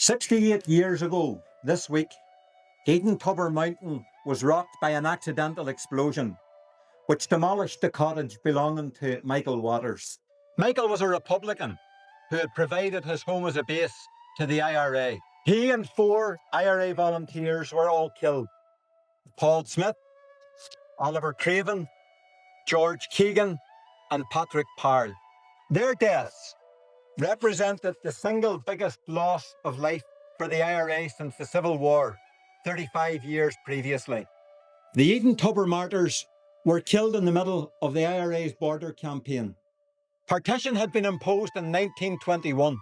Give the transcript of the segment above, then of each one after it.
68 years ago, this week, Edentubber Mountain was rocked by an accidental explosion, which demolished the cottage belonging to Michael Waters. Michael was a Republican who had provided his home as a base to the IRA. He and 4 IRA volunteers were all killed. Paul Smith, Oliver Craven, George Keegan, and Patrick Powell. Their deaths represented the single biggest loss of life for the IRA since the Civil War, 35 years previously. The Edentubber martyrs were killed in the middle of the IRA's border campaign. Partition had been imposed in 1921.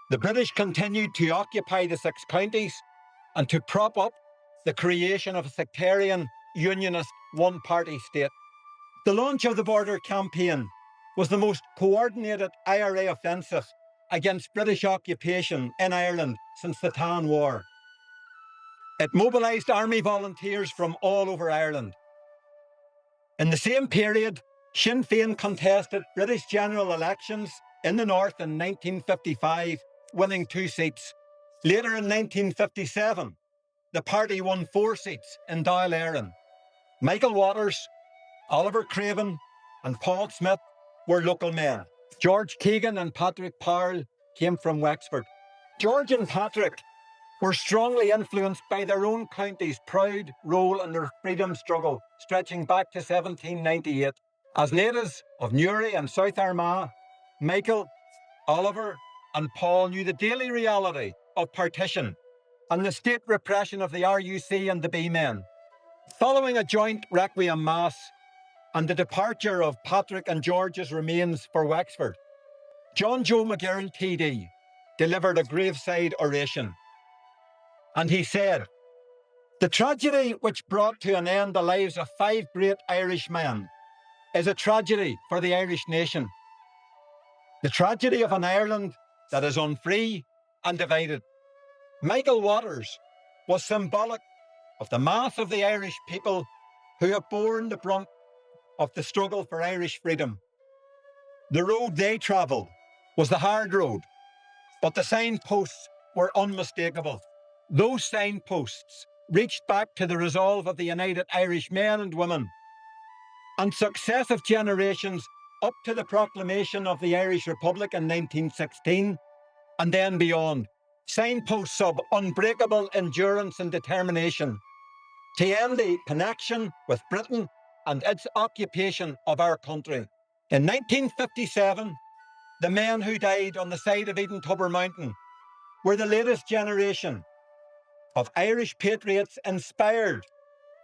The British continued to occupy the 6 counties and to prop up the creation of a sectarian, unionist, one-party state. The launch of the border campaign was the most coordinated IRA offensive against British occupation in Ireland since the Tan War. It mobilised army volunteers from all over Ireland. In the same period, Sinn Féin contested British general elections in the north in 1955, winning 2 seats. Later in 1957, the party won 4 seats in Dáil Éireann. Michael Waters, Oliver Craven, and Paul Smith were local men. George Keegan and Patrick Powell came from Wexford. George and Patrick were strongly influenced by their own county's proud role in their freedom struggle, stretching back to 1798. As natives of Newry and South Armagh, Michael, Oliver, and Paul knew the daily reality of partition and the state repression of the RUC and the B-men. Following a joint requiem mass and the departure of Patrick and George's remains for Wexford, John Joe McGirl TD delivered a graveside oration. And he said, "The tragedy which brought to an end the lives of 5 great Irish men is a tragedy for the Irish nation. The tragedy of an Ireland that is unfree and divided." Michael Waters was symbolic of the mass of the Irish people who have borne the brunt of the struggle for Irish freedom. The road they travelled was the hard road, but the signposts were unmistakable. Those signposts reached back to the resolve of the united Irish men and women, and successive generations up to the proclamation of the Irish Republic in 1916, and then beyond. Signposts of unbreakable endurance and determination to end the connection with Britain and its occupation of our country. In 1957, the men who died on the side of Edentubber Mountain were the latest generation of Irish patriots inspired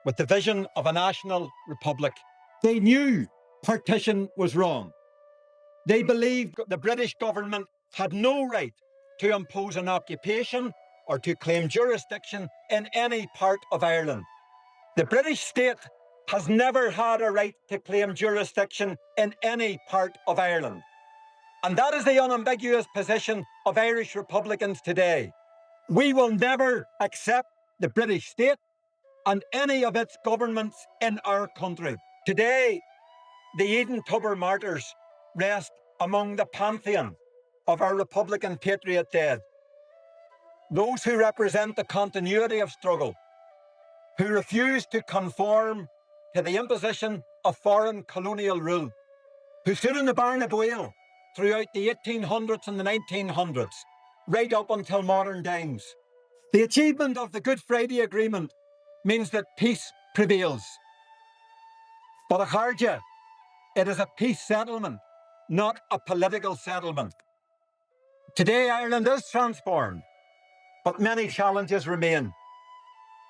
with the vision of a national republic. They knew partition was wrong. They believed the British government had no right to impose an occupation or to claim jurisdiction in any part of Ireland. The British state has never had a right to claim jurisdiction in any part of Ireland. And that is the unambiguous position of Irish Republicans today. We will never accept the British state and any of its governments in our country. Today, the Edentubber martyrs rest among the pantheon of our Republican patriot dead. Those who represent the continuity of struggle, who refuse to conform to the imposition of foreign colonial rule, who stood in the Barn of Whale throughout the 1800s and the 1900s, right up until modern times. The achievement of the Good Friday Agreement means that peace prevails. But Acharja, it is a peace settlement, not a political settlement. Today, Ireland is transformed, but many challenges remain.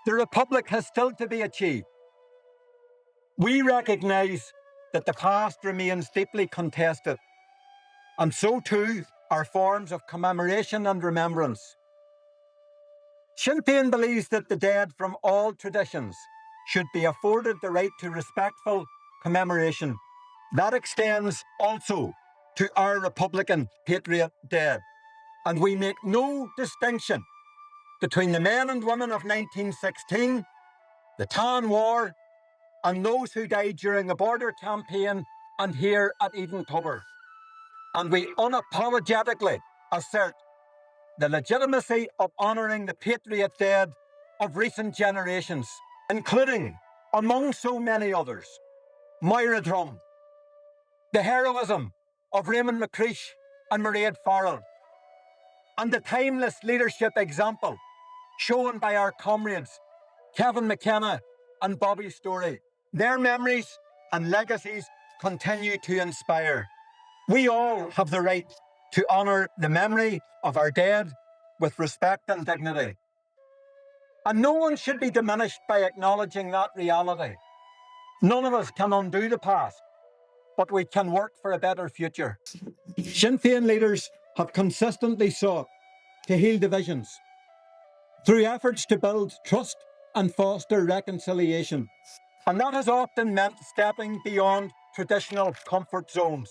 The Republic has still to be achieved. We recognise that the past remains deeply contested, and so too are forms of commemoration and remembrance. Sinn Féin believes that the dead from all traditions should be afforded the right to respectful commemoration. That extends also to our Republican patriot dead. And we make no distinction between the men and women of 1916, the Tan War, and those who died during the border campaign and here at Edentubber. And we unapologetically assert the legitimacy of honouring the patriot dead of recent generations, including, among so many others, Moira Drum, the heroism of Raymond McCreesh and Mairead Farrell, and the timeless leadership example shown by our comrades Kevin McKenna and Bobby Story. Their memories and legacies continue to inspire. We all have the right to honour the memory of our dead with respect and dignity. And no one should be diminished by acknowledging that reality. None of us can undo the past, but we can work for a better future. Sinn Féin leaders have consistently sought to heal divisions through efforts to build trust and foster reconciliation. And that has often meant stepping beyond traditional comfort zones.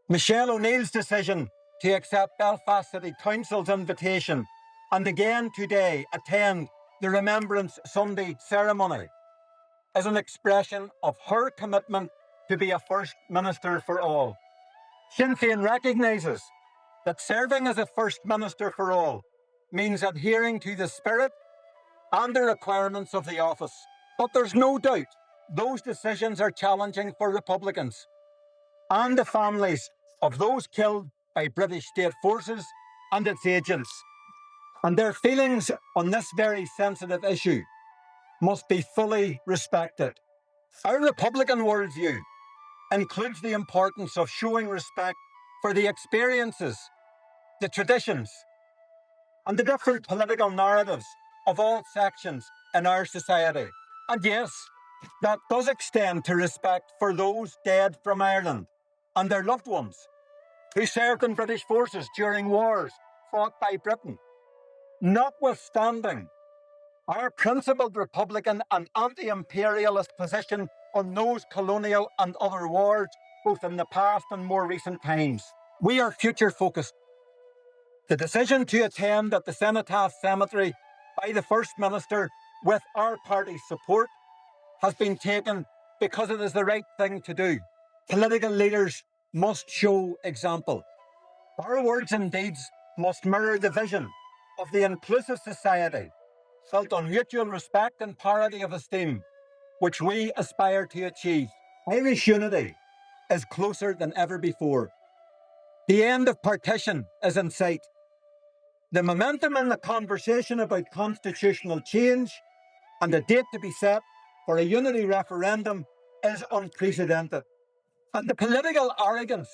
Michelle O'Neill's decision to accept Belfast City Council's invitation and again today attend the Remembrance Sunday ceremony is an expression of her commitment to be a First Minister for all. Sinn Féin recognises that serving as a First Minister for all means adhering to the spirit and the requirements of the office. But there's no doubt those decisions are challenging for Republicans and the families of those killed by British state forces and its agents. And their feelings on this very sensitive issue must be fully respected. Our Republican worldview includes the importance of showing respect for the experiences, the traditions, and the different political narratives of all sections in our society. And yes, that does extend to respect for those dead from Ireland and their loved ones who served in British forces during wars fought by Britain. Notwithstanding our principled Republican and anti-imperialist position on those colonial and other wars, both in the past and more recent times, we are future-focused. The decision to attend at the Cenotaph Cemetery by the First Minister with our party's support has been taken because it is the right thing to do. Political leaders must show example. Our words and deeds must mirror the vision of the inclusive society built on mutual respect and parity of esteem, which we aspire to achieve. Irish unity is closer than ever before. The end of partition is in sight. The momentum in the conversation about constitutional change and the date to be set for a unity referendum is unprecedented. And the political arrogance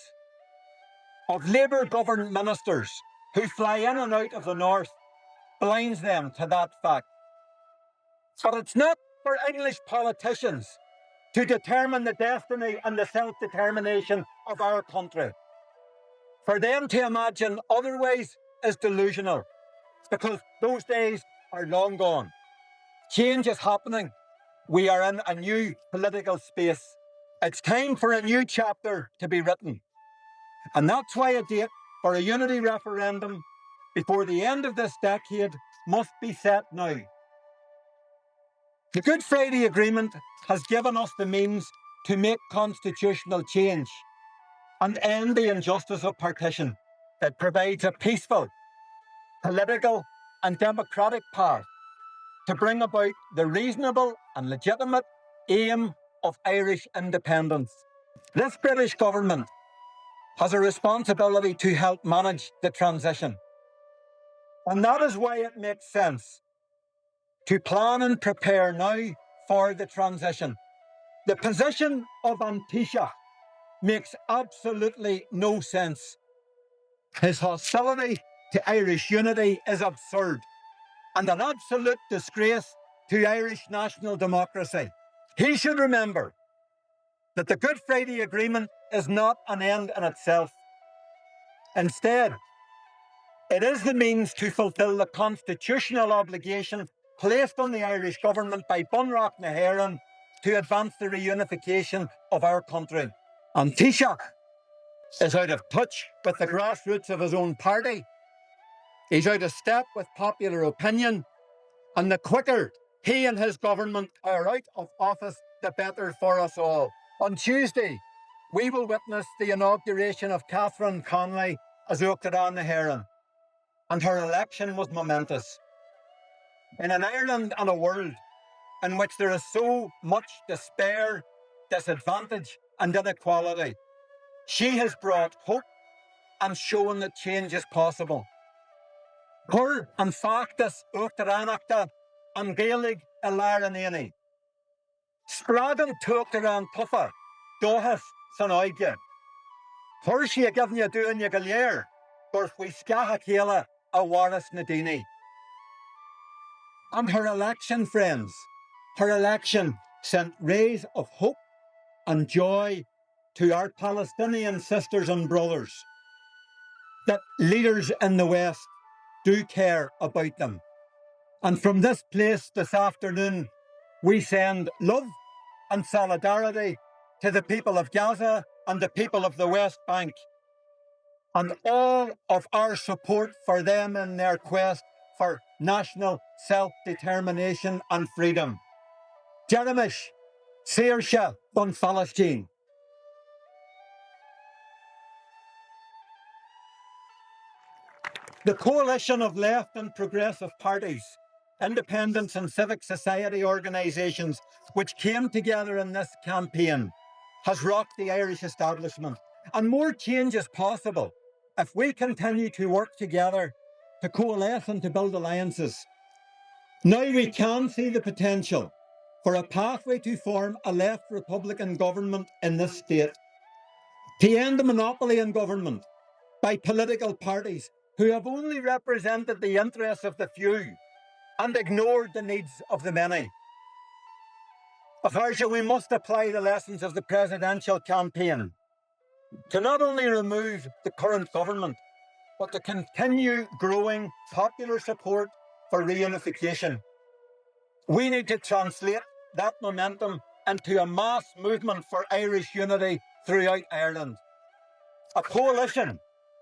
of Labour-governed ministers who fly in and out of the north blinds them to that fact. But it's not for English politicians to determine the destiny and the self-determination of our country. For them to imagine otherwise is delusional, because those days are long gone. Change is happening. We are in a new political space. It's time for a new chapter to be written. And that's why a date for a unity referendum before the end of this decade must be set now. The Good Friday Agreement has given us the means to make constitutional change and end the injustice of partition. It provides a peaceful, political and democratic path to bring about the reasonable and legitimate aim of Irish independence. This British government has a responsibility to help manage the transition. And that is why it makes sense to plan and prepare now for the transition. The position of An Taoiseach makes absolutely no sense. His hostility to Irish unity is absurd and an absolute disgrace to Irish national democracy. He should remember that the Good Friday Agreement is not an end in itself. Instead, it is the means to fulfil the constitutional obligation placed on the Irish government by Bunreacht na hÉireann to advance the reunification of our country. An Taoiseach is out of touch with the grassroots of his own party. He's out of step with popular opinion, and the quicker he and his government are out of office, the better for us all. On Tuesday, we will witness the inauguration of Catherine Conley as Uachtaráin na hÉireann. and her election was momentous. In an Ireland and a world in which there is so much despair, disadvantage, and inequality, she has brought hope and shown that change is possible. Her an factus uachtaránachta an Gaeilge a láranéni. Spragan tuachtar an tuffa, dohas san oige. Her she a givnia duanya galéir, gorf we scaha chéla a waras nadini. And her election, friends, her election sent rays of hope and joy to our Palestinian sisters and brothers, that leaders in the West do care about them. And from this place this afternoon, we send love and solidarity to the people of Gaza and the people of the West Bank, and all of our support for them in their quest for national self-determination and freedom. Jeremish, Saoirse on Palestine. The coalition of left and progressive parties, independents and civic society organisations which came together in this campaign has rocked the Irish establishment, and more change is possible if we continue to work together to coalesce and to build alliances. Now we can see the potential for a pathway to form a left Republican government in this state, to end the monopoly in government by political parties who have only represented the interests of the few and ignored the needs of the many. Of course, we must apply the lessons of the presidential campaign to not only remove the current government, but to continue growing popular support for reunification. We need to translate that momentum into a mass movement for Irish unity throughout Ireland. A coalition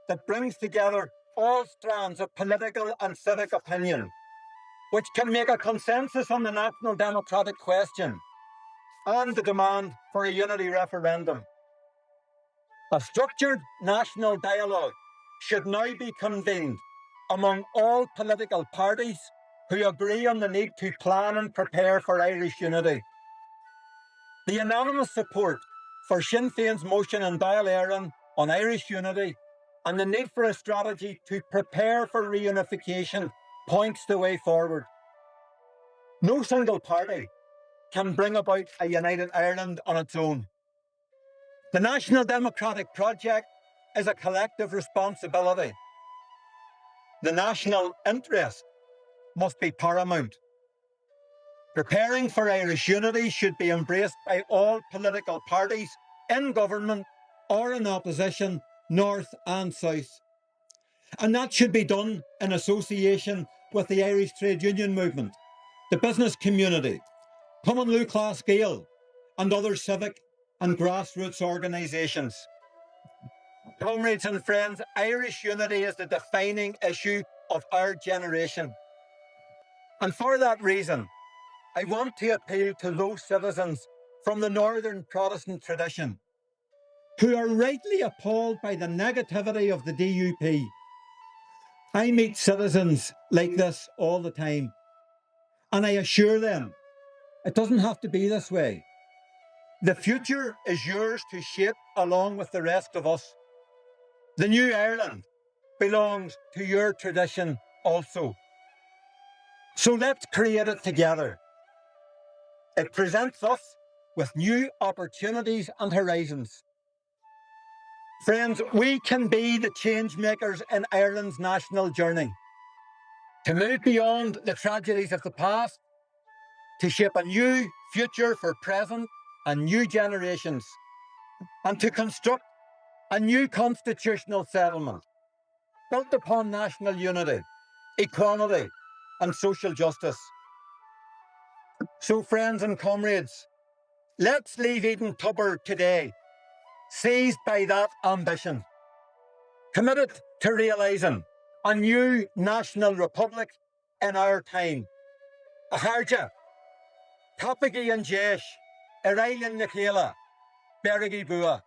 that brings together all strands of political and civic opinion, which can make a consensus on the national democratic question and the demand for a unity referendum. A structured national dialogue should now be convened among all political parties who agree on the need to plan and prepare for Irish unity. The unanimous support for Sinn Féin's motion in Dáil Éireann on Irish unity and the need for a strategy to prepare for reunification points the way forward. No single party can bring about a united Ireland on its own. The National Democratic Project is a collective responsibility. The national interest must be paramount. Preparing for Irish unity should be embraced by all political parties in government or in opposition, north and south. And that should be done in association with the Irish trade union movement, the business community, Common Law Class Gael, and other civic and grassroots organisations. Comrades and friends, Irish unity is the defining issue of our generation. And for that reason, I want to appeal to those citizens from the Northern Protestant tradition who are rightly appalled by the negativity of the DUP. I meet citizens like this all the time, and I assure them it doesn't have to be this way. The future is yours to shape along with the rest of us. The new Ireland belongs to your tradition also. So let's create it together. It presents us with new opportunities and horizons. Friends, we can be the change makers in Ireland's national journey, to move beyond the tragedies of the past, to shape a new future for present and new generations, and to construct a new constitutional settlement built upon national unity, equality, and social justice. So, friends and comrades, let's leave Edentubber today seized by that ambition, committed to realising a new national republic in our time. A Harja, Tapigi and Jesh, Iranian Nikela, Berigi Bua.